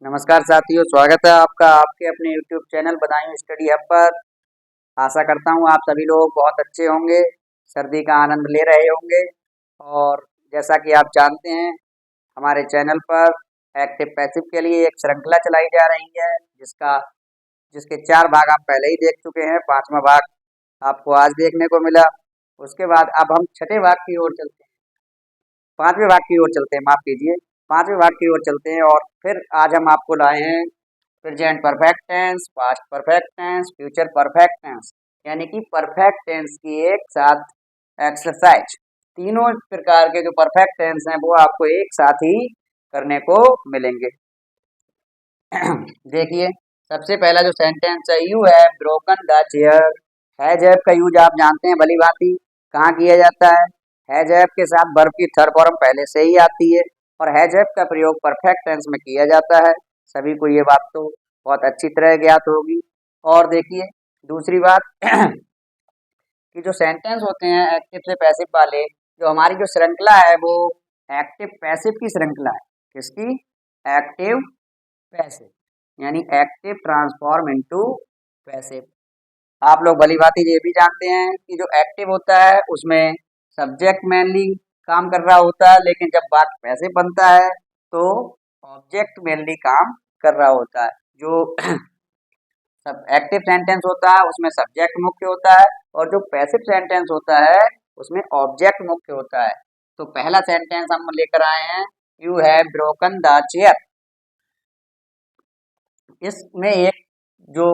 नमस्कार साथियों, स्वागत है आपका आपके अपने YouTube channel Badaun study hub पर। आशा करता हूँ आप सभी लोग बहुत अच्छे होंगे, सर्दी का आनंद ले रहे होंगे। और जैसा कि आप जानते हैं, हमारे चैनल पर एक्टिव पैसिव के लिए एक श्रृंखला चलाई जा रही है जिसके 4 भाग आप पहले ही देख चुके हैं। 5वां भाग आपको आज देखने को मिला। उसके बाद अब हम छठे भाग की ओर चलते हैं, 5वें भाग की ओर चलते हैं, माफ कीजिए, 5वें भाग की ओर चलते हैं। और फिर आज हम आपको लाए हैं present perfect tense, past perfect tense, future perfect tense, यानी कि परफेक्ट टेंस की एक साथ एक्सरसाइज। तीनों प्रकार के जो परफेक्ट टेंस हैं वो आपको एक साथ ही करने को मिलेंगे। देखिए, सबसे पहला जो सेंटेंस है, you have broken the chair. Has have का यूज आप जानते हैं भली भांति कहाँ किया जाता है। हैज हैव के साथ वर्ब की थर्ड फॉर्म पहले से ही आती है और हैज हैव का प्रयोग परफेक्ट टेंस में किया जाता है। सभी को ये बात तो बहुत अच्छी तरह ज्ञात होगी। और देखिए, दूसरी बात कि जो सेंटेंस होते हैं एक्टिव से पैसिव वाले, जो हमारी जो श्रृंखला है वो एक्टिव पैसिव की श्रृंखला है। किसकी? एक्टिव पैसिव, यानी एक्टिव ट्रांसफॉर्म इनटू पैसिव। आप लोग भली भांति ये भी जानते हैं कि जो एक्टिव होता है उसमें सब्जेक्ट मेनली काम कर रहा होता है, लेकिन जब बात पैसिव बनता है तो ऑब्जेक्ट मेनली काम कर रहा होता है। जो सब एक्टिव सेंटेंस होता है उसमें सब्जेक्ट मुख्य होता है और जो पैसिव सेंटेंस होता है उसमें ऑब्जेक्ट मुख्य होता है। तो पहला सेंटेंस हम लेकर आए हैं, you have broken the chair. इसमें एक जो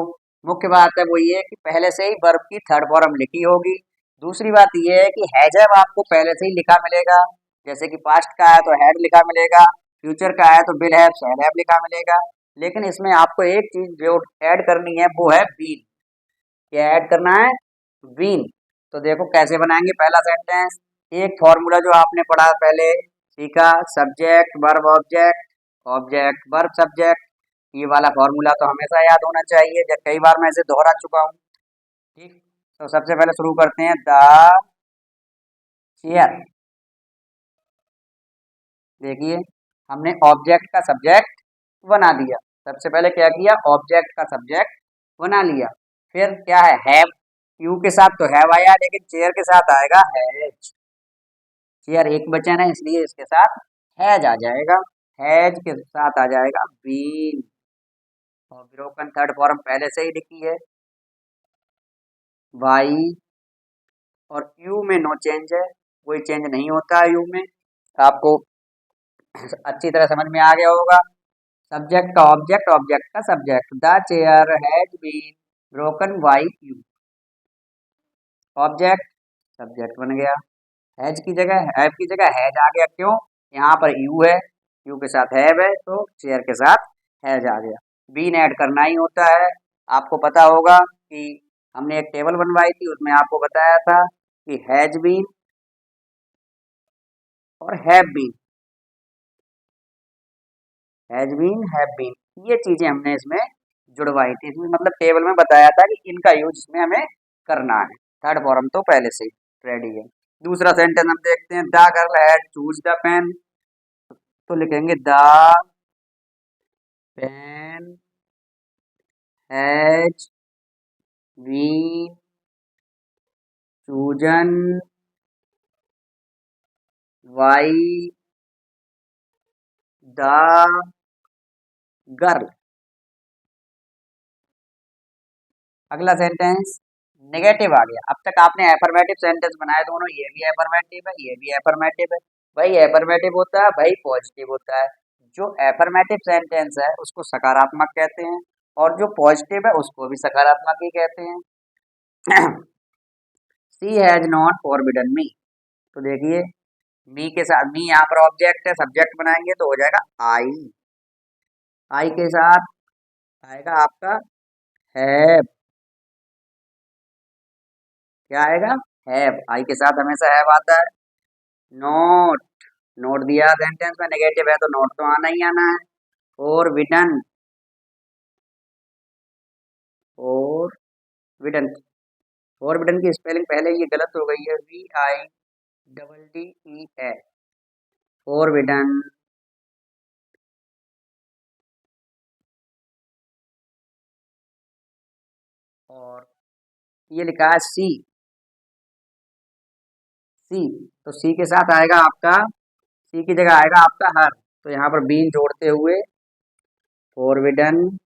मुख्य बात है वो ये है कि पहले से ही वर्ब की थर्ड फॉर्म लिखी होगी। दूसरी बात ये है कि हैज हैव आपको पहले से ही लिखा मिलेगा, जैसे कि पास्ट का है तो हैड लिखा मिलेगा, फ्यूचर का है तो विल हैव शैल हैव लिखा मिलेगा। लेकिन इसमें आपको एक चीज जो ऐड करनी है वो है बीन। क्या ऐड करना है? बीन। तो देखो कैसे बनाएंगे पहला सेंटेंस। एक फॉर्मूला जो आपने पढ़ा पहले सीखा, subject verb object, object verb subject. ये वाला फॉर्मूला तो हमेशा याद होना चाहिए, जब कई बार मैं इसे दोहरा चुका हूँ। ठीक, तो सबसे पहले शुरू करते हैं, द चेयर। देखिए, हमने ऑब्जेक्ट का सब्जेक्ट बना दिया। सबसे पहले क्या किया? ऑब्जेक्ट का सब्जेक्ट बना लिया। फिर क्या है? हैव। यू के साथ तो हैव आया, लेकिन चेयर के साथ आएगा हैज। चेयर एक वचन है इसलिए इसके साथ हैज आ जाएगा। हैज के साथ आ जाएगा बीन। और ब्रोकन थर्ड फॉर्म पहले से ही लिखी है, वाई। और यू में नो चेंज है, कोई चेंज नहीं होता है यू में। आपको अच्छी तरह समझ में आ गया होगा। सब्जेक्ट का ऑब्जेक्ट, ऑब्जेक्ट का subject. The chair has been broken by you. Object subject बन गया, हैज की जगह हैव की जगह हैज आ गया। क्यों? यहाँ पर यू है, यू के साथ हैव है तो चेयर के साथ हैज आ गया। बीन ऐड करना ही होता है। आपको पता होगा कि हमने एक टेबल बनवाई थी, उसमें आपको बताया था कि हैज बीन और have been, has been have been, ये चीजें हमने इसमें जुड़वाई थी। इसमें मतलब टेबल में बताया था कि इनका यूज इसमें हमें करना है। थर्ड फॉर्म तो पहले से रेडी है। दूसरा सेंटेंस हम देखते हैं, the girl had choose the pen. तो लिखेंगे the pen has been chosen by the girl. अगला सेंटेंस नेगेटिव आ गया। अब तक आपने एफर्मेटिव सेंटेंस बनाए दोनों, ये भी एफर्मेटिव है, ये भी एफर्मेटिव है। वही एफर्मेटिव होता है, वही पॉजिटिव होता है। जो एफर्मेटिव सेंटेंस है उसको सकारात्मक कहते हैं और जो पॉजिटिव है उसको भी सकारात्मक ही कहते हैं। सी हैज नॉट फॉरबिडन मी। तो देखिए, मी के साथ, मी यहाँ पर ऑब्जेक्ट है, सब्जेक्ट बनाएंगे तो हो जाएगा आई। आई के साथ आएगा आपका हैव। क्या आएगा? हैव। आई के साथ हमेशा हैव आता है। नोट, नोट दिया सेंटेंस में नेगेटिव है तो नोट तो आना ही आना है। और विडन, और विडन, और विडन की स्पेलिंग पहले ये गलत हो गई है, VIDDEN। और विडन ये लिखा है सी, सी, तो सी के साथ आएगा आपका, सी की जगह आएगा आपका हर, तो यहाँ पर बीन जोड़ते हुए forbidden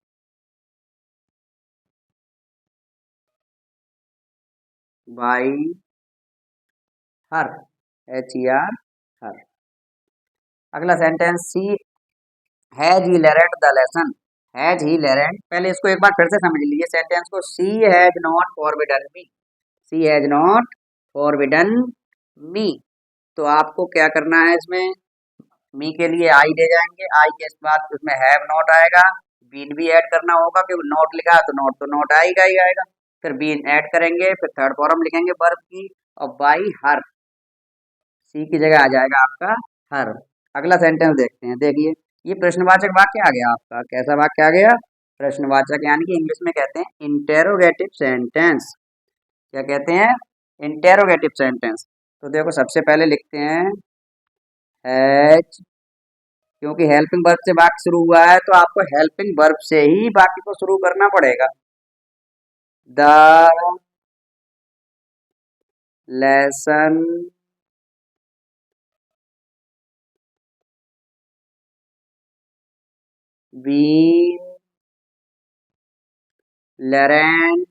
by her, HER her. अगला sentence, she has he learned the lesson, has he learned, पहले इसको एक बार फिर से समझ लीजिए सेंटेंस को, she has not forbidden me, she has not forbidden me, तो आपको क्या करना है इसमें, मी के लिए आई ले जाएंगे, आई के बाद उसमें हैव नॉट आएगा, बीन भी ऐड करना होगा क्योंकि नॉट लिखा है तो नॉट आएगा ही आएगा, फिर बीन ऐड करेंगे, फिर थर्ड फॉर्म लिखेंगे वर्ब की, और बाई हर, सी की जगह आ जाएगा आपका हर। अगला सेंटेंस देखते हैं, देखिए ये प्रश्नवाचक वाक्य आ गया आपका, कैसा वाक्य आ गया, प्रश्नवाचक, यानी कि इंग्लिश में कहते हैं इंटेरोगेटिव सेंटेंस, क्या कहते हैं, इंटेरोगेटिव सेंटेंस। तो देखो सबसे पहले लिखते हैं हैज, क्योंकि हेल्पिंग वर्ब से वाक्य शुरू हुआ है तो आपको हेल्पिंग वर्ब से ही वाक्य को शुरू करना पड़ेगा। The lesson been learned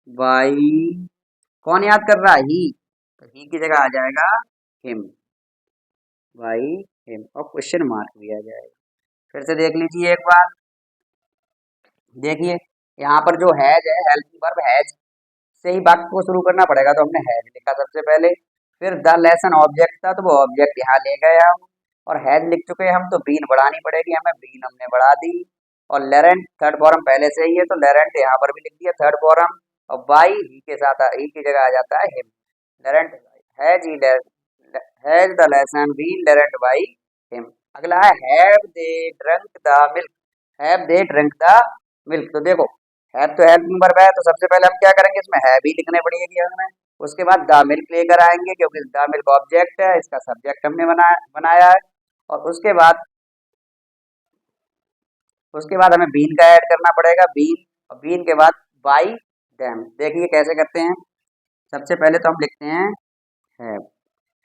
by, कौन याद कर रहा है, ही, तो ही की जगह आ जाएगा हिम, बाई हिम, और क्वेश्चन मार्क भी आ जाएगा। फिर से देख लीजिए एक बार, देखिए यहाँ पर जो हैज है, हेल्पिंग वर्ब हैज से ही वाक्य को शुरू करना पड़ेगा, तो हमने हैज लिखा सबसे पहले, फिर द लेसन ऑब्जेक्ट था तो वो ऑब्जेक्ट यहाँ ले गए हम, और हैज लिख चुके हैं हम तो बीन बढ़ानी पड़ेगी हमें, बीन हमने बढ़ा दी, और लेरेंट थर्ड फॉर्म पहले से ही है तो लेरेंट यहाँ पर भी लिख दिया थर्ड फॉर्म, और बाई ही के साथ ही की जगह आ जाता है him, learnt has he, has the lesson been learnt by him. अगला है have they drunk the milk, have they drunk the milk, तो देखो हैव तो हेल्पिंग वर्ब है तो सबसे पहले हम क्या करेंगे, इसमें हैव ही लिखने पड़ेगी हमें, उसके बाद द मिल्क लेकर आएंगे क्योंकि द मिल्क ऑब्जेक्ट है, इसका सब्जेक्ट हमने बनाया है, और उसके बाद हमें बीन का ऐड करना पड़ेगा, बीन, और बीन के बाद बाई देम। देखिए कैसे करते हैं, सबसे पहले तो हम लिखते हैं हैव,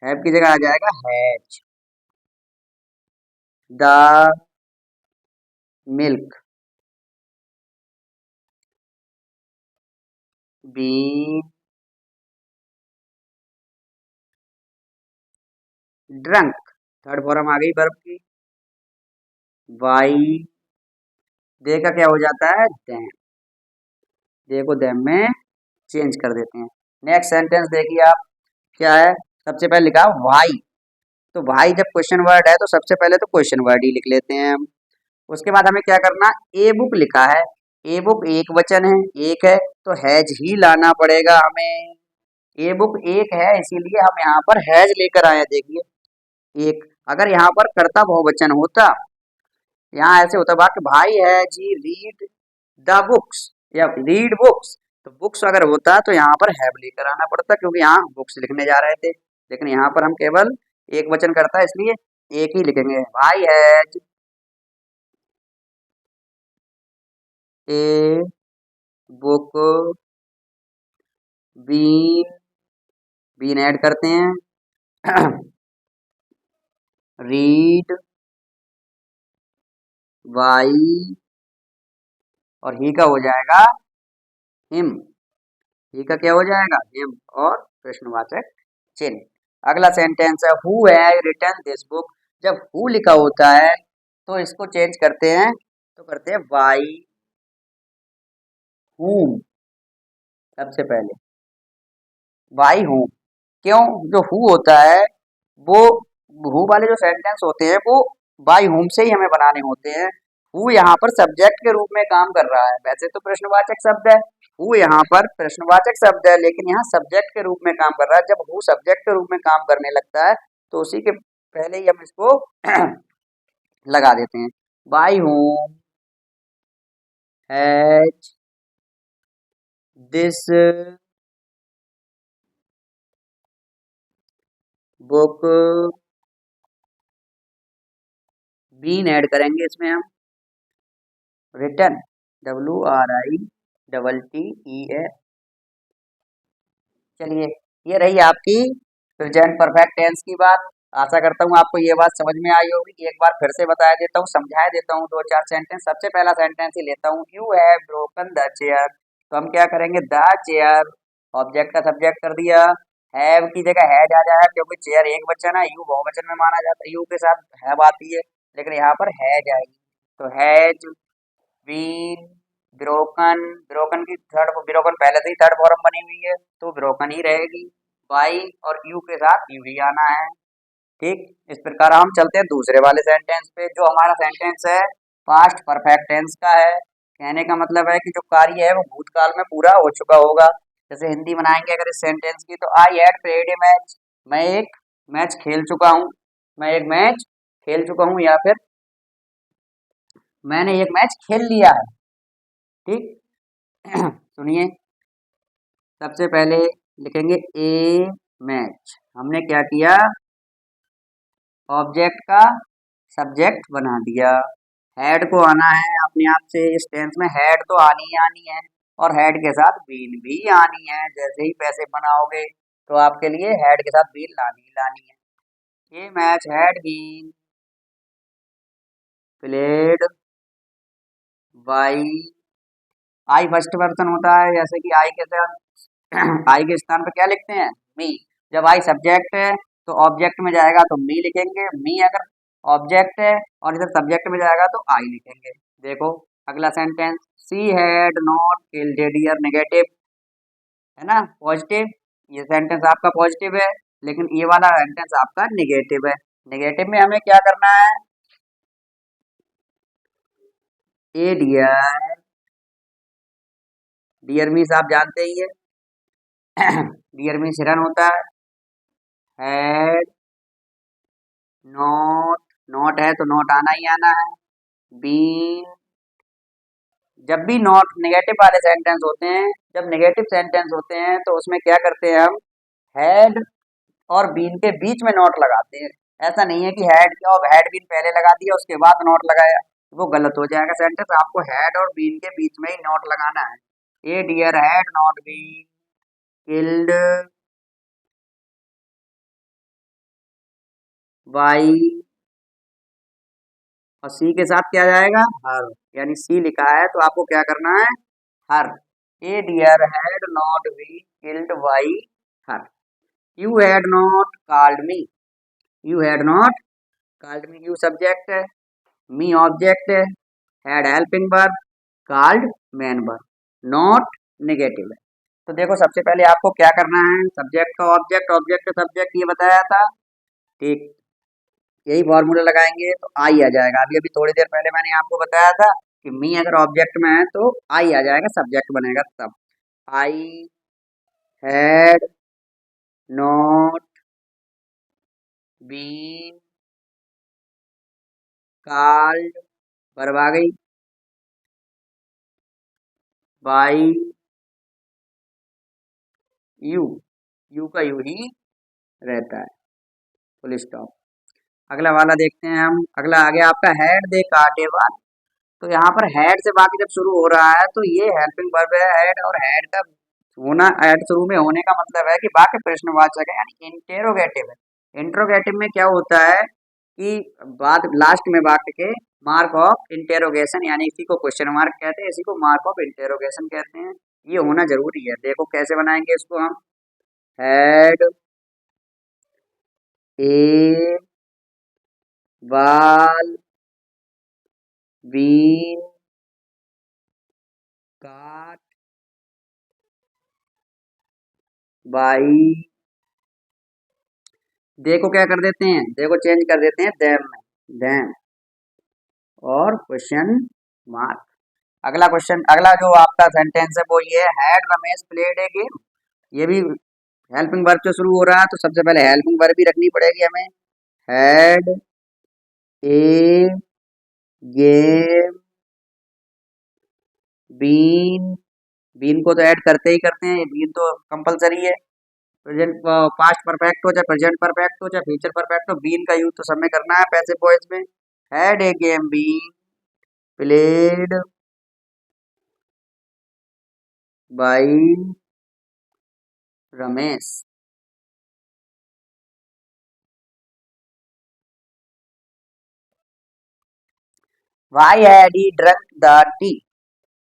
हैव की जगह आ जाएगा has the milk been drunk, third form आ गई वर्ब की, बाई, दे का क्या हो जाता है देम, दे को देम में चेंज कर देते हैं। नेक्स्ट सेंटेंस देखिए आप, क्या है, सबसे पहले लिखा वाई, तो भाई जब क्वेश्चन वर्ड है तो सबसे पहले तो क्वेश्चन वर्ड ही लिख लेते हैं हम, उसके बाद हमें क्या करना, ए बुक लिखा है, ए बुक एक वचन है, एक है तो हैज ही लाना पड़ेगा हमें, ए बुक एक है इसीलिए हम यहाँ पर हैज लेकर आए हैं, देखिए एक, अगर यहाँ पर कर्ता बहुवचन होता, यहाँ ऐसे होता वाक्य भाई है जी रीड द बुक्स या रीड बुक्स, तो बुक्स अगर होता तो यहाँ पर हैव लेकर आना पड़ता क्योंकि यहाँ बुक्स लिखने जा रहे थे, लेकिन यहाँ पर हम केवल एक वचन करता है इसलिए एक ही लिखेंगे, भाई has a book been, been add करते हैं रीड बाई, और ही का हो जाएगा हिम, ही का क्या हो जाएगा हिम, और प्रश्नवाचक चिन्ह। अगला सेंटेंस है who has written this book, जब हु लिखा होता है तो इसको चेंज करते हैं, तो करते हैं बाई हूम, सबसे पहले बाई हूम, क्यों, जो हु होता है वो, हु वाले जो सेंटेंस होते हैं वो बाई होम से ही हमें बनाने होते हैं, हु यहाँ पर सब्जेक्ट के रूप में काम कर रहा है, वैसे तो प्रश्नवाचक शब्द है, हु यहाँ पर प्रश्नवाचक शब्द है लेकिन यहाँ सब्जेक्ट के रूप में काम कर रहा है, जब हु सब्जेक्ट के रूप में काम करने लगता है तो उसी के पहले ही हम इसको लगा देते हैं, by whom has this book been add करेंगे इसमें हम। Return, WRITTEN। चलिए, ये रही आपकी प्रेजेंट परफेक्ट टेंस की बात। आशा करता हूँ आपको ये बात समझ में आई होगी। एक बार फिर से बता देता हूँ, समझा देता हूँ दो चार सेंटेंस। सबसे पहला सेंटेंस ही लेता हूँ, you have broken the chair. तो हम क्या करेंगे, द चेयर ऑब्जेक्ट का सब्जेक्ट कर दिया, हैव की जगह हैज आ जाएगा क्योंकि चेयर एक वचन है, यू बहुवचन में माना जाता है, यू के साथ हैव आती है, लेकिन यहाँ पर हैज आएगी। तो हैज बीन ब्रोकन, ब्रोकन की थर्ड, ब्रोकन पहले से ही थर्ड फॉर्म बनी हुई है तो ब्रोकन ही रहेगी। बाई और यू के साथ यू ही आना है। ठीक, इस प्रकार हम चलते हैं दूसरे वाले सेंटेंस पे। जो हमारा सेंटेंस है पास्ट परफेक्ट टेंस का है। कहने का मतलब है कि जो कार्य है वो भूतकाल में पूरा हो चुका होगा। जैसे हिंदी बनाएंगे अगर इस सेंटेंस की, तो I had played a match, मैं एक मैच खेल चुका हूँ, मैं एक मैच खेल चुका हूँ, या फिर मैंने एक मैच खेल लिया है। ठीक सुनिए, सबसे पहले लिखेंगे ए मैच। हमने क्या किया, ऑब्जेक्ट का सब्जेक्ट बना दिया। हेड को आना है अपने आप से, इस टेंस में हेड तो आनी ही आनी है, और हेड के साथ बीन भी आनी है। जैसे ही पैसे बनाओगे तो आपके लिए हेड के साथ बीन लानी ही लानी है। ये match had been played by, I first person होता है, जैसे कि आई के साथ आई के स्थान पर क्या लिखते हैं, मी। जब आई सब्जेक्ट है तो ऑब्जेक्ट में जाएगा तो मी लिखेंगे, मी अगर ऑब्जेक्ट है और इधर सब्जेक्ट में जाएगा तो आई लिखेंगे। देखो अगला sentence, she had not killed a deer, negative है ना, पॉजिटिव। ये सेंटेंस आपका पॉजिटिव है, लेकिन ये वाला सेंटेंस आपका निगेटिव है। नेगेटिव में हमें क्या करना है, ए डियर, डियर मीन्स आप जानते ही है डियर मीन्स हिरन होता है। हैड नॉट, नॉट है तो नॉट आना ही आना है। बीन, जब भी नॉट नेगेटिव वाले सेंटेंस होते हैं, जब नेगेटिव सेंटेंस होते हैं तो उसमें क्या करते हैं हम, हैड और बीन के बीच में नॉट लगाते हैं। ऐसा नहीं है कि हैड किया और हैड बीन पहले लगा दिया उसके बाद नॉट लगाया, वो गलत हो जाएगा सेंटेंस। आपको हैड और बीन के बीच में ही नॉट लगाना है। A deer had not been killed by, और सी के साथ क्या जाएगा, हर, यानी सी लिखा है तो आपको क्या करना है, her. A deer had not be killed by her. You had not called me, you had not called me, you subject है, मी ऑब्जेक्ट है, had helping verb, called main verb, not negative है। तो देखो सबसे पहले आपको क्या करना है, सब्जेक्ट का ऑब्जेक्ट, ऑब्जेक्ट का सब्जेक्ट, ये बताया था। ठीक, यही फॉर्मूला लगाएंगे तो आई आ जाएगा। अभी अभी थोड़ी देर पहले मैंने आपको बताया था कि मी अगर ऑब्जेक्ट में है तो आई आ जाएगा, सब्जेक्ट बनेगा तब। I had not been called, verb आ गई, बाई यू, यू का यू ही रहता है, फुल स्टॉप। अगला वाला देखते हैं हम। अगला आ गया आपका हैड दे काटे वाल। तो यहाँ पर हेड से बाकी जब शुरू हो रहा है तो ये हेल्पिंग वर्ब है हेड, और हेड का होना, हेड शुरू में होने का मतलब है कि वाक्य प्रश्नवाचक है, यानी इंटेरोगेटिव है। इंट्रोगेटिव में क्या होता है कि बाद लास्ट में वाक्य के मार्क ऑफ इंटेरोगेशन, यानी इसी को क्वेश्चन मार्क कहते हैं, इसी को मार्क ऑफ इंटेरोगेशन कहते हैं। ये होना जरूरी है। देखो कैसे बनाएंगे इसको हम, हैड ए वाल बीन काट बाई, देखो क्या कर देते हैं, देखो चेंज कर देते हैं देम में, देम और क्वेश्चन मार्क। अगला क्वेश्चन, अगला जो आपका सेंटेंस है वो ये है, had Ramesh played a game. ये भी हेल्पिंग वर्ब से शुरू हो रहा है तो सबसे पहले हेल्पिंग वर्ब भी रखनी पड़ेगी हमें। Had a game been, been को तो ऐड करते ही करते हैं, बीन तो कंपलसरी है। प्रेजेंट पास्ट परफेक्ट हो चाहे प्रेजेंट परफेक्ट हो चाहे फ्यूचर परफेक्ट हो, बीन का यूज तो सब में करना है, पैसिव वॉइस में। Had a game been played by Ramesh. Why had he drunk the tea?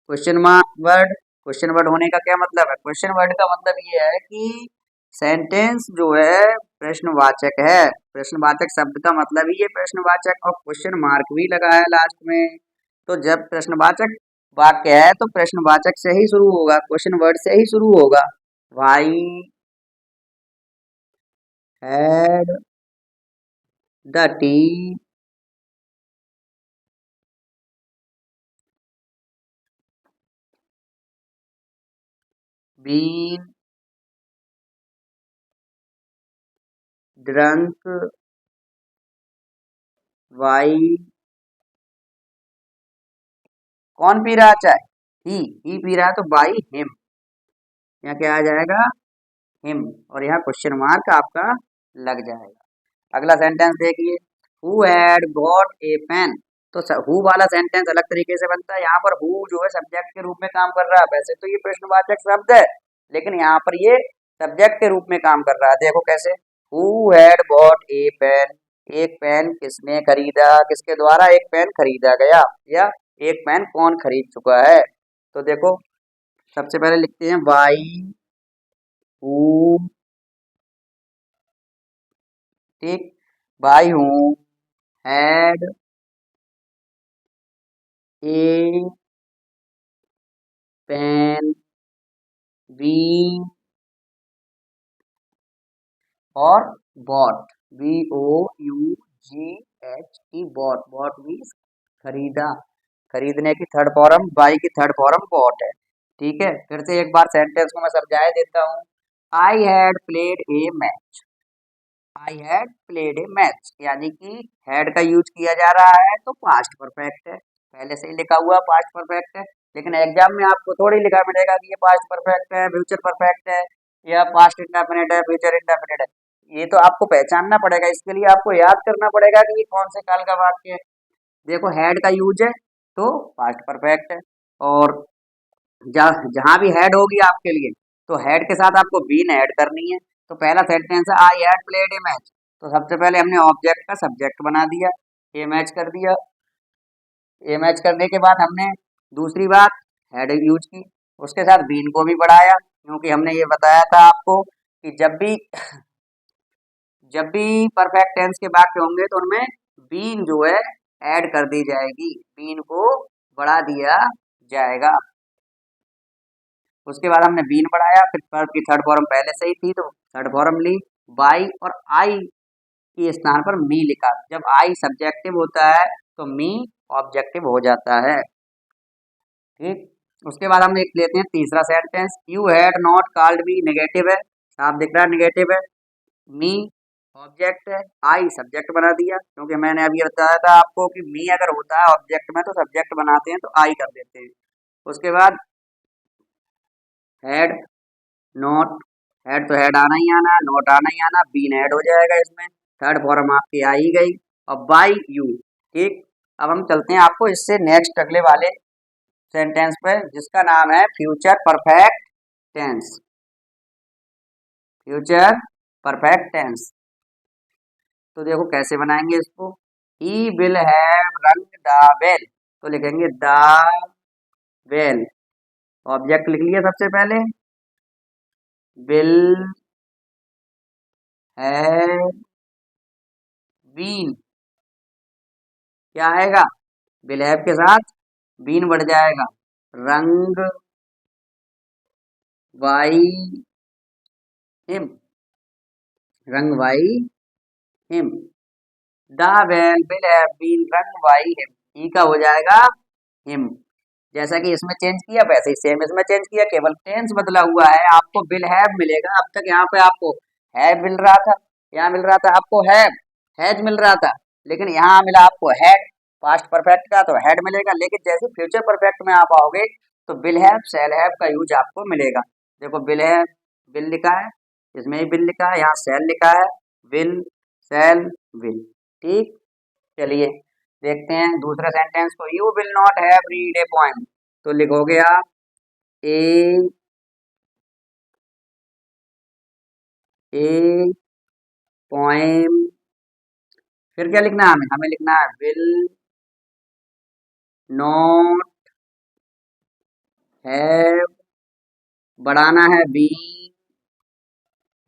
Question word. Question word होने का क्या मतलब है? क्वेश्चन वर्ड का मतलब ये है कि सेंटेंस जो है प्रश्नवाचक है। प्रश्नवाचक शब्द का मतलब ही है प्रश्नवाचक, और क्वेश्चन मार्क भी लगा है लास्ट में। तो जब प्रश्नवाचक वाक्य है तो प्रश्नवाचक से ही शुरू होगा, क्वेश्चन वर्ड से ही शुरू होगा। Why had the tea been drunk by, कौन पी रहा चाय? ही पी रहा है तो बाई हिम, यहाँ क्या आ जाएगा? हिम, और यहाँ क्वेश्चन मार्क आपका लग जाएगा। अगला सेंटेंस देखिए, who had got a pen? तो हु वाला सेंटेंस अलग तरीके से बनता है। यहाँ पर हु जो है सब्जेक्ट के रूप में काम कर रहा है। वैसे तो ये प्रश्नवाचक शब्द है, लेकिन यहाँ पर ये सब्जेक्ट के रूप में काम कर रहा है। देखो कैसे, who had got a pen, एक पेन किसने खरीदा, किसके द्वारा एक पेन खरीदा गया, या एक पेन कौन खरीद चुका है। तो देखो सबसे पहले लिखते हैं बाई हु, ठीक, by whom had a pen be और bought, BOUGHT, bought. Bought means खरीदा, खरीदने की थर्ड फॉर्म, बाई की थर्ड फॉर्म बॉट है। ठीक है, फिर से एक बार सेंटेंस को मैं समझाए देता हूँ। I had played a match, I had played a match, यानी कि हैड का यूज किया जा रहा है तो पास्ट परफेक्ट है, पहले से ही लिखा हुआ पास्ट परफेक्ट है। लेकिन एग्जाम में आपको थोड़ी लिखा मिलेगा कि ये पास्ट परफेक्ट है, फ्यूचर परफेक्ट है, या पास्ट इंडेफिनिट है, फ्यूचर इंडेफिनिट है। ये तो आपको पहचानना पड़ेगा, इसके लिए आपको याद करना पड़ेगा कि ये कौन से काल का वाक्य है। देखो हैड का यूज है तो पास्ट परफेक्ट है, और जहाँ भी हेड होगी आपके लिए तो हेड के साथ आपको बीन ऐड करनी है। तो पहला सेंटेंस है I had played a match, तो सबसे पहले हमने ऑब्जेक्ट का सब्जेक्ट बना दिया, ए मैच कर दिया। ए मैच करने के बाद हमने दूसरी बात हेड यूज की, उसके साथ बीन को भी बढ़ाया, क्योंकि हमने ये बताया था आपको कि जब भी परफेक्ट टेंस के वाक्य होंगे तो उनमें बीन जो है ऐड कर दी जाएगी, बीन को बढ़ा दिया जाएगा। उसके बाद हमने बीन बढ़ाया, फिर वर्ब की थर्ड फॉर्म पहले से ही थी तो थर्ड फॉर्म ली, बाई और आई के स्थान पर मी लिखा। जब आई सब्जेक्टिव होता है तो मी ऑब्जेक्टिव हो जाता है। ठीक, उसके बाद हम लिख लेते हैं तीसरा sentence, you had not called me, negative है, साफ दिख रहा है नेगेटिव है, मी ऑब्जेक्ट है, आई सब्जेक्ट बना दिया, क्योंकि मैंने अभी बताया था आपको कि मी अगर होता है ऑब्जेक्ट में तो सब्जेक्ट बनाते हैं तो आई कर देते हैं। उसके बाद हैड नॉट, हेड तो हेड आना ही आना, नोट आना ही आना, बीन ऐड हो जाएगा इसमें, थर्ड फॉर्म आपकी आ ही गई, और बाई यू। ठीक, अब हम चलते हैं आपको इससे नेक्स्ट अगले वाले सेंटेंस पे, जिसका नाम है future perfect tense. Future perfect tense, तो देखो कैसे बनाएंगे इसको। He will have rung the bell, तो लिखेंगे द बेल, ऑब्जेक्ट लिख लिया सबसे पहले, विल हैव बीन, क्या आएगा, विल हैव के साथ बीन बढ़ जाएगा, rung by him, rung by him, the bell will have been rung by him, ई का हो जाएगा हिम। जैसा कि इसमें चेंज किया वैसे ही सेम इसमें चेंज किया, केवल टेंस बदला हुआ है। आपको विल हैव मिलेगा, अब तक यहाँ पे आपको हैव मिल रहा था, यहाँ मिल रहा था आपको हैज मिल रहा था, लेकिन यहाँ मिला आपको हैड, पास्ट परफेक्ट का तो हैड मिलेगा, लेकिन जैसे फ्यूचर परफेक्ट में आप आओगे तो विल हैव सेल हैव का यूज आपको मिलेगा। देखो विल हैव, विल लिखा है, इसमें ही विल लिखा है, यहाँ सेल लिखा है, विल सेल विल। ठीक, चलिए देखते हैं दूसरा सेंटेंस को, you will not have read a poem, तो लिखोगे आप ए पोएम, फिर क्या लिखना है हमें, हमें लिखना है विल नॉट हैव, बढ़ाना है बी,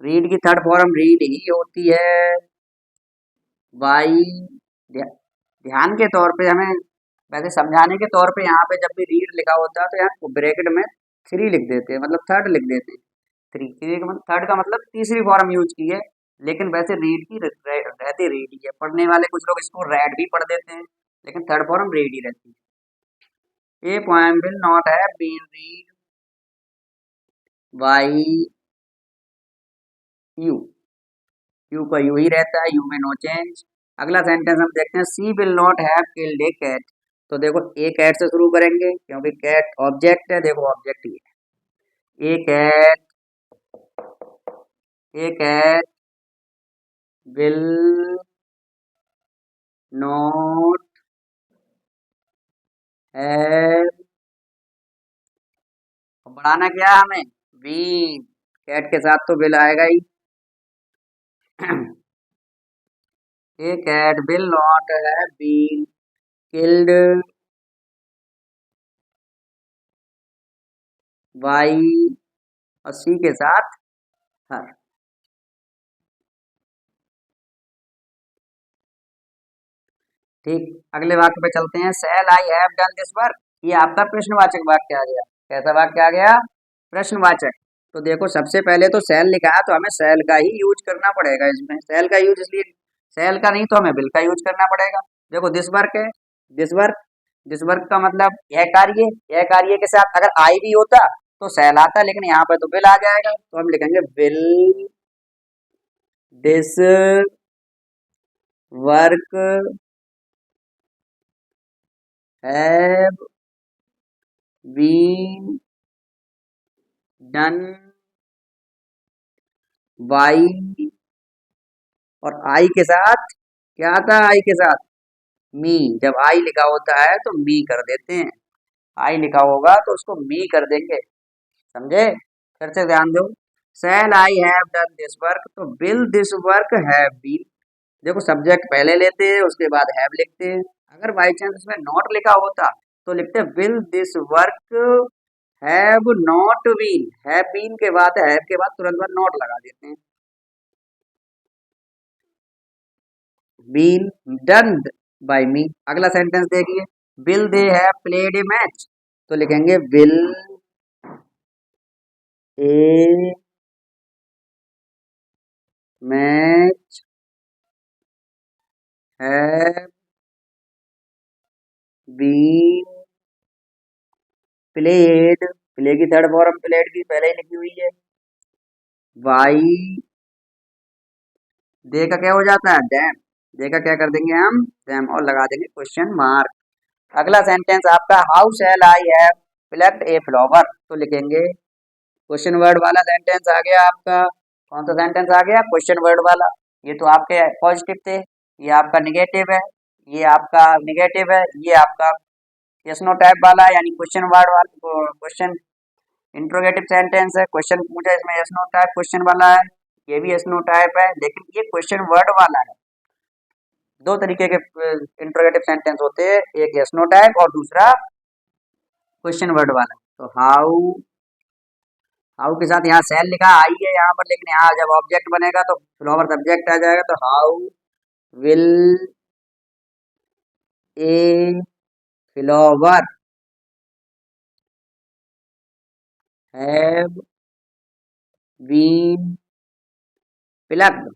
रीड की थर्ड फॉर्म रीड ही होती है, बाई, ध्यान के तौर पे हमें, वैसे समझाने के तौर पे यहाँ पे जब भी रीड लिखा होता है तो यहाँ ब्रैकेट में थ्री लिख देते हैं, मतलब थर्ड लिख देते हैं, थ्री का मतलब, थर्ड का मतलब तीसरी फॉर्म यूज की है, लेकिन वैसे रीड की रहती रीड ही है, पढ़ने वाले कुछ लोग इसको रेड भी पढ़ देते हैं, लेकिन थर्ड फॉर्म रीड ही रहती है। A poem will not have been read by you, you का यू ही रहता है, यू में नो चेंज। अगला सेंटेंस हम देखते हैं, she will not have killed a cat, तो देखो ए कैट से शुरू करेंगे क्योंकि कैट ऑब्जेक्ट है, देखो ऑब्जेक्ट ही है, ए कैट विल नॉट हैव, बढ़ाना क्या है हमें, बीन, कैट के साथ तो विल आएगा ही, a cat will not have been killed by, और सी के साथ हर। ठीक, अगले वाक्य पे चलते हैं, shall I have done this work, ये आपका प्रश्नवाचक वाक्य आ गया, कैसा वाक्य आ गया, प्रश्नवाचक। तो देखो सबसे पहले तो सेल लिखा है तो हमें सेल का ही यूज करना पड़ेगा, इसमें सेल का यूज इसलिए, सेल का नहीं तो हमें बिल का यूज करना पड़ेगा। देखो दिस वर्क है, दिस वर्क, दिस वर्क का मतलब यह कार्य के साथ अगर आई भी होता तो सेल आता, लेकिन यहाँ पे तो बिल आ जाएगा, तो हम लिखेंगे will this work have been done by, और आई के साथ क्या आता है, आई के साथ मी, जब आई लिखा होता है तो मी कर देते हैं, आई लिखा होगा तो उसको मी कर देंगे, समझे, फिर से ध्यान दो, सेल I have done this work, तो will this work have been, देखो सब्जेक्ट पहले लेते हैं उसके बाद हैव लिखते हैं, अगर बाई चांस इसमें नॉट लिखा होता तो लिखते will this work have not been, have been के बाद हैव के बाद तुरंत बाद नॉट लगा देते हैं, बीन डन बाय मी। अगला सेंटेंस देखिए, will they have played a match, तो लिखेंगे will a match have been played, play की थर्ड फॉर्म प्लेड की पहले ही लिखी हुई है, बाई, दे का क्या हो जाता है, डैम, दे का क्या कर देंगे हम, डैम, और लगा देंगे क्वेश्चन मार्क। अगला सेंटेंस आपका, how shell I have plucked a flower, तो लिखेंगे क्वेश्चन वर्ड वाला सेंटेंस आ गया आपका, कौन सा सेंटेंस आ गया, क्वेश्चन वर्ड वाला, ये तो आपके पॉजिटिव थे, ये आपका निगेटिव है, ये आपका निगेटिव है, ये आपका यस नो टाइप वाला यानी क्वेश्चन वर्ड वाला, क्वेश्चन इंट्रोगेटिव सेंटेंस है, क्वेश्चन पूछा इसमें यस नो टाइप क्वेश्चन वाला है, ये भी यस नो टाइप है, लेकिन ये क्वेश्चन वर्ड वाला है। दो तरीके के इंट्रोगेटिव सेंटेंस होते हैं, एक यस नो टाइप और दूसरा क्वेश्चन वर्ड वाला। तो हाउ, हाउ के साथ यहाँ सेल लिखा आई है यहाँ पर, लेकिन यहाँ जब ऑब्जेक्ट बनेगा तो फ्लावर सब्जेक्ट आ जाएगा, तो how will a flower have been plucked,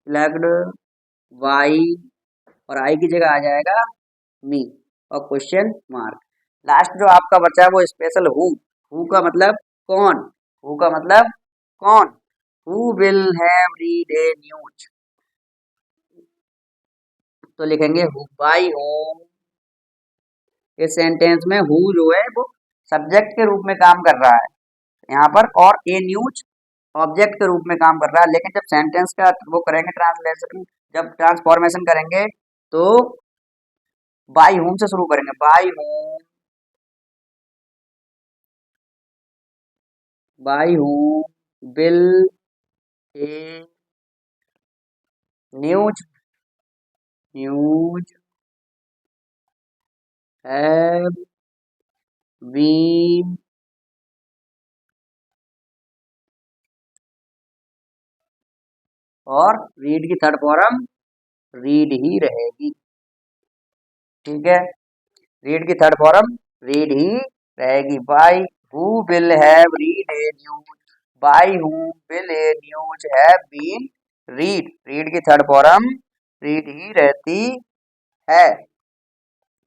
plucked by, और आई की जगह आ जाएगा मी, और क्वेश्चन मार्क। लास्ट जो आपका बचा है वो स्पेशल हु का मतलब कौन, हु का मतलब कौन, who will have read a news, तो लिखेंगे हु बाई होम, इस सेंटेंस में हु जो है वो सब्जेक्ट के रूप में काम कर रहा है यहाँ पर, और ए न्यूज ऑब्जेक्ट के रूप में काम कर रहा है, लेकिन जब सेंटेंस का वो करेंगे ट्रांसलेशन, जब ट्रांसफॉर्मेशन करेंगे तो बाई होम से शुरू करेंगे। By whom will a news news have been और रीड की थर्ड फॉर्म रीड ही रहेगी। ठीक है, रीड की थर्ड फॉर्म रीड ही रहेगी। By who will have read a news, by who will a news have been read, read की थर्ड फॉर्म रीड ही रहती है।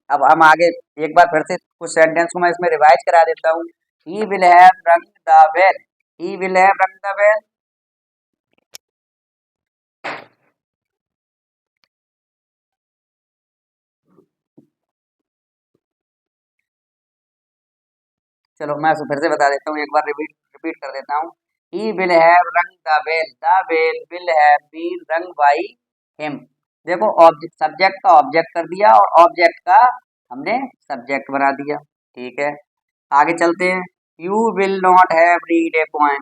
अब हम आगे एक बार फिर से कुछ सेंटेंस को मैं इसमें रिवाइज करा देता हूँ। He will have rung the bell, he will have rung the bell. चलो मैं फिर से बता देता हूँ, एक बार रिपीट रिपीट कर देता हूँ। He will have rung the bell will have been rung by him. देखो ऑब्जेक्ट सब्जेक्ट का ऑब्जेक्ट कर दिया और ऑब्जेक्ट का हमने सब्जेक्ट बना दिया। ठीक है, आगे चलते हैं। You will not have read a poem,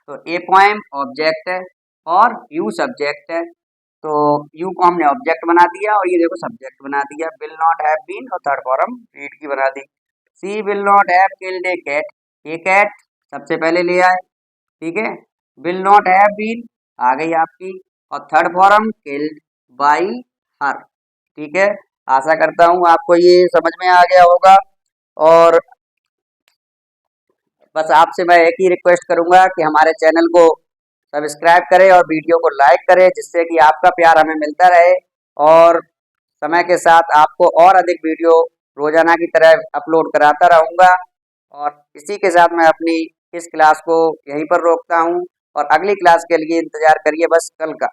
तो ए पोएम ऑब्जेक्ट है और यू सब्जेक्ट है, तो यू को हमने ऑब्जेक्ट बना दिया और ये देखो सब्जेक्ट बना दिया। विल नॉट हैव बीन और थर्ड फॉर्म रीड की बना दी। She will not have killed a cat, ये कैट सबसे पहले ले आए। ठीक है, विल नॉट हैव बीन आ गई आपकी और third form killed by her. ठीक है, आशा करता हूँ आपको ये समझ में आ गया होगा और बस आपसे मैं एक ही रिक्वेस्ट करूंगा कि हमारे चैनल को सब्सक्राइब करें और वीडियो को लाइक करें, जिससे कि आपका प्यार हमें मिलता रहे और समय के साथ आपको और अधिक वीडियो रोजाना की तरह अपलोड कराता रहूंगा। और इसी के साथ मैं अपनी इस क्लास को यहीं पर रोकता हूं और अगली क्लास के लिए इंतजार करिए बस कल का।